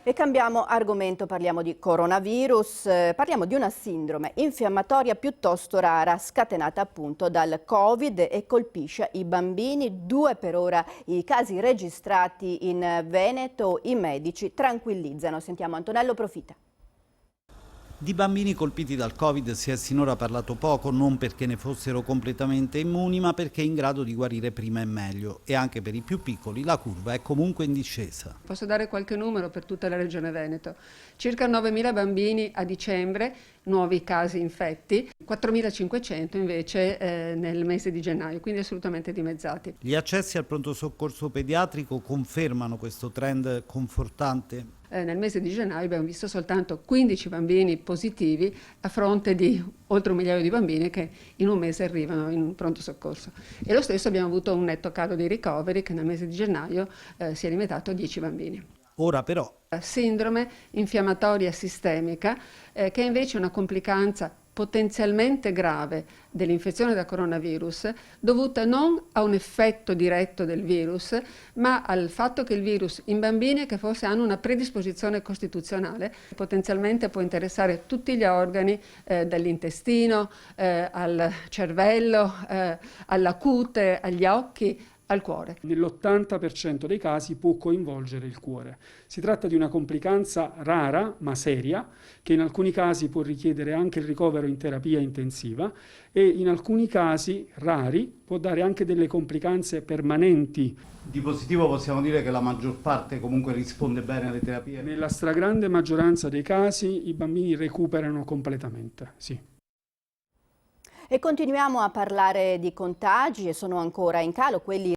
E cambiamo argomento, parliamo di coronavirus, parliamo di una sindrome infiammatoria piuttosto rara, scatenata appunto dal Covid e colpisce i bambini. 2 per ora i casi registrati in Veneto, i medici tranquillizzano. Sentiamo Antonello Profita. Di bambini colpiti dal Covid si è sinora parlato poco, non perché ne fossero completamente immuni, ma perché in grado di guarire prima e meglio. E anche per i più piccoli la curva è comunque in discesa. Posso dare qualche numero per tutta la regione Veneto. Circa 9.000 bambini a dicembre, nuovi casi infetti, 4.500 invece nel mese di gennaio, quindi assolutamente dimezzati. Gli accessi al pronto soccorso pediatrico confermano questo trend confortante? Nel mese di gennaio abbiamo visto soltanto 15 bambini positivi a fronte di oltre 1 migliaio di bambini che in un mese arrivano in pronto soccorso. E lo stesso abbiamo avuto un netto calo dei ricoveri che nel mese di gennaio si è limitato a 10 bambini. Ora però Sindrome infiammatoria sistemica, che è invece una complicanza potenzialmente grave dell'infezione da coronavirus, dovuta non a un effetto diretto del virus, ma al fatto che il virus in bambini che forse hanno una predisposizione costituzionale potenzialmente può interessare tutti gli organi, dall'intestino al cervello, alla cute, agli occhi, al cuore. Nell'80% dei casi può coinvolgere il cuore. Si tratta di una complicanza rara ma seria che in alcuni casi può richiedere anche il ricovero in terapia intensiva e in alcuni casi rari può dare anche delle complicanze permanenti. di positivo possiamo dire che la maggior parte comunque risponde bene alle terapie? Nella stragrande maggioranza dei casi i bambini recuperano completamente, sì. E continuiamo a parlare di contagi e sono ancora in calo quelli